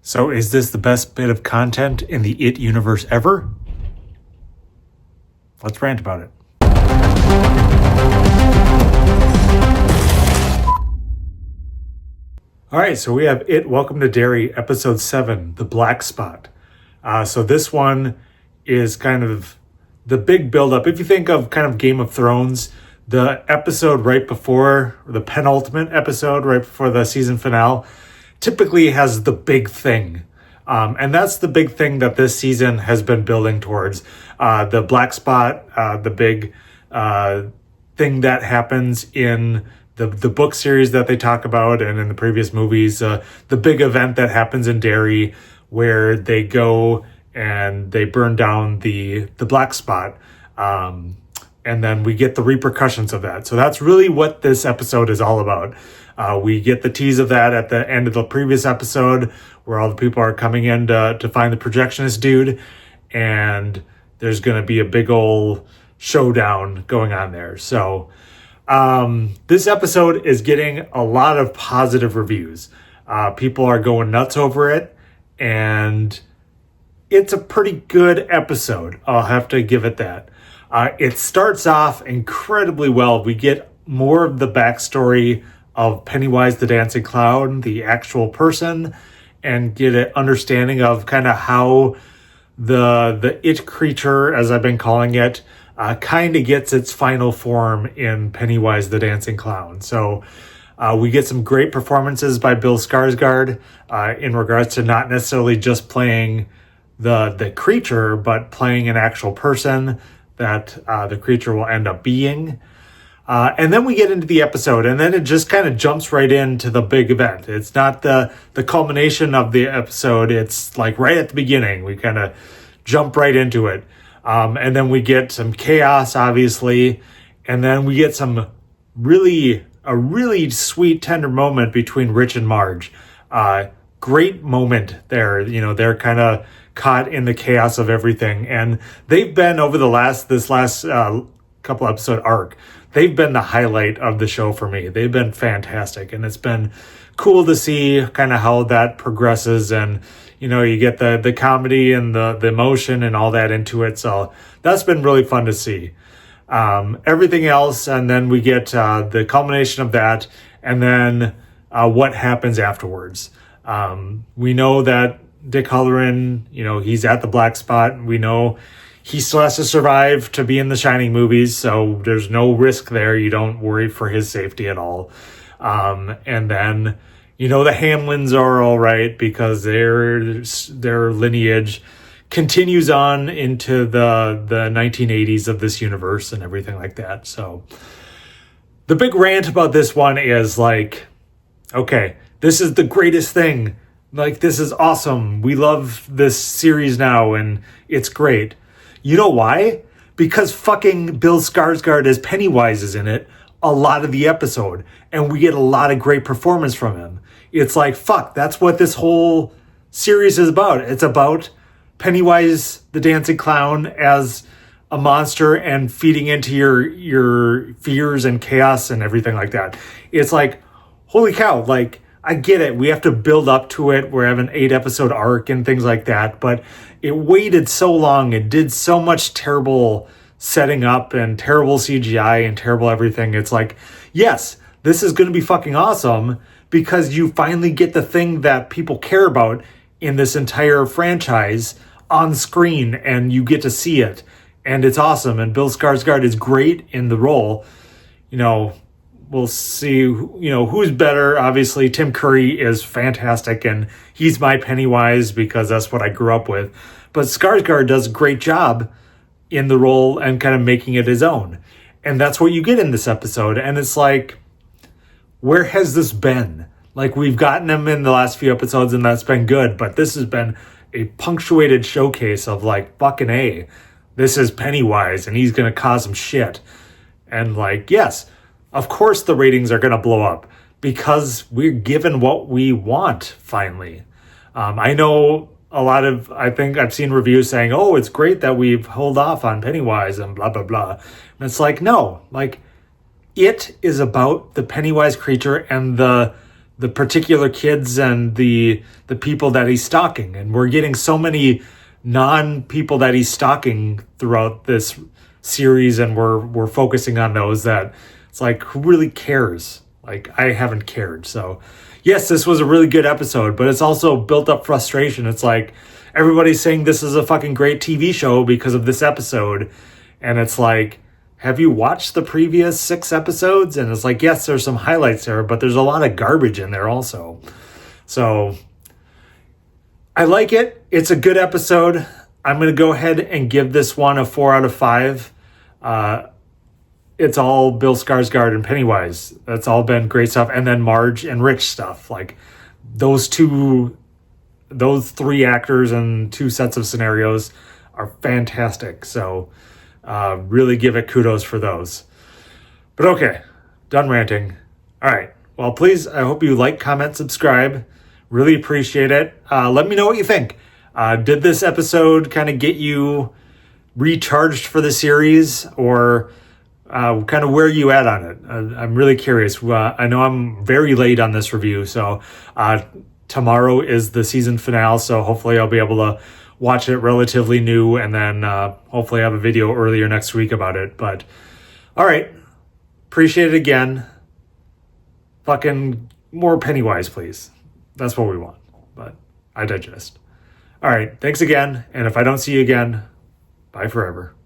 So is this the best bit of content in the It universe ever? Let's rant about it. All right, so we have It, Welcome to Derry, episode 7, The Black Spot. So this one is kind of the big buildup. If you think of kind of Game of Thrones, the episode right before, or the penultimate episode right before the season finale, typically has the big thing. And that's the big thing that this season has been building towards. The black spot, the big thing that happens in the book series that they talk about and in the previous movies, the big event that happens in Derry where they go and they burn down the black spot. And then we get the repercussions of that. So that's really what this episode is all about. We get the tease of that at the end of the previous episode where all the people are coming in to find the projectionist dude. And there's going to be a big old showdown going on there. So this episode is getting a lot of positive reviews. People are going nuts over it. And it's a pretty good episode. I'll have to give it that. It starts off incredibly well. We get more of the backstory of Pennywise the Dancing Clown, the actual person, and get an understanding of kind of how the it creature, as I've been calling it, kind of gets its final form in Pennywise the Dancing Clown. So we get some great performances by Bill Skarsgård in regards to not necessarily just playing the creature, but playing an actual person that the creature will end up being. And then we get into the episode, and then it just kind of jumps right into the big event. It's not the culmination of the episode. It's like right at the beginning. We kind of jump right into it. And then we get some chaos, obviously. And then we get a really sweet, tender moment between Rich and Marge. Great moment there. You know, they're kind of caught in the chaos of everything. And they've been over this last couple episode arc, they've been the highlight of the show for me. They've been fantastic. And it's been cool to see kind of how that progresses. And, you know, you get the comedy and the emotion and all that into it. So that's been really fun to see. Everything else. And then we get the culmination of that. And then what happens afterwards. We know that Dick Hallorann, you know, he's at the black spot. We know he still has to survive to be in the Shining movies, so there's no risk there. You don't worry for his safety at all. And then, you know, the Hamlins are all right because their lineage continues on into the 1980s of this universe and everything like that. So the big rant about this one is like, okay, this is the greatest thing. Like, this is awesome. We love this series now, and it's great. You know why? Because fucking Bill Skarsgård as Pennywise is in it a lot of the episode, and we get a lot of great performance from him. It's like, fuck, that's what this whole series is about. It's about Pennywise the Dancing Clown as a monster and feeding into your fears and chaos and everything like that. It's like, holy cow, like, I get it. We have to build up to it. We're having an 8-episode arc and things like that. But it waited so long. It did so much terrible setting up and terrible CGI and terrible everything. It's like, yes, this is going to be fucking awesome because you finally get the thing that people care about in this entire franchise on screen and you get to see it. And it's awesome. And Bill Skarsgård is great in the role. You know, we'll see, you know, who's better. Obviously, Tim Curry is fantastic, and he's my Pennywise because that's what I grew up with. But Skarsgård does a great job in the role and kind of making it his own. And that's what you get in this episode. And it's like, where has this been? Like, we've gotten him in the last few episodes, and that's been good. But this has been a punctuated showcase of, like, fucking A. This is Pennywise, and he's going to cause some shit. And, like, yes, of course the ratings are going to blow up because we're given what we want, finally. I know I think I've seen reviews saying, oh, it's great that we've held off on Pennywise and blah, blah, blah. And it's like, no, like, it is about the Pennywise creature and the the particular kids and the people that he's stalking. And we're getting so many non-people that he's stalking throughout this series, and we're focusing on those that it's like, who really cares? Like, I haven't cared. So yes, this was a really good episode, but it's also built up frustration. It's like everybody's saying this is a fucking great TV show because of this episode, and it's like, have you watched the previous 6 episodes? And it's like, yes, there's some highlights there, but there's a lot of garbage in there also. So I like it. It's a good episode. I'm going to go ahead and give this one a 4 out of 5. It's all Bill Skarsgård and Pennywise. That's all been great stuff. And then Marge and Rich stuff. Like those 3 actors and 2 sets of scenarios are fantastic. So really give it kudos for those. But okay, done ranting. All right. Well, please, I hope you like, comment, subscribe. Really appreciate it. Let me know what you think. Did this episode kind of get you recharged for the series, or kind of where are you at on it? I'm really curious. I know I'm very late on this review, so tomorrow is the season finale, so hopefully I'll be able to watch it relatively new, and then hopefully have a video earlier next week about it. But all right, appreciate it again. Fucking more Pennywise, please. That's what we want. But I digest. All right, thanks again, and if I don't see you again, bye forever.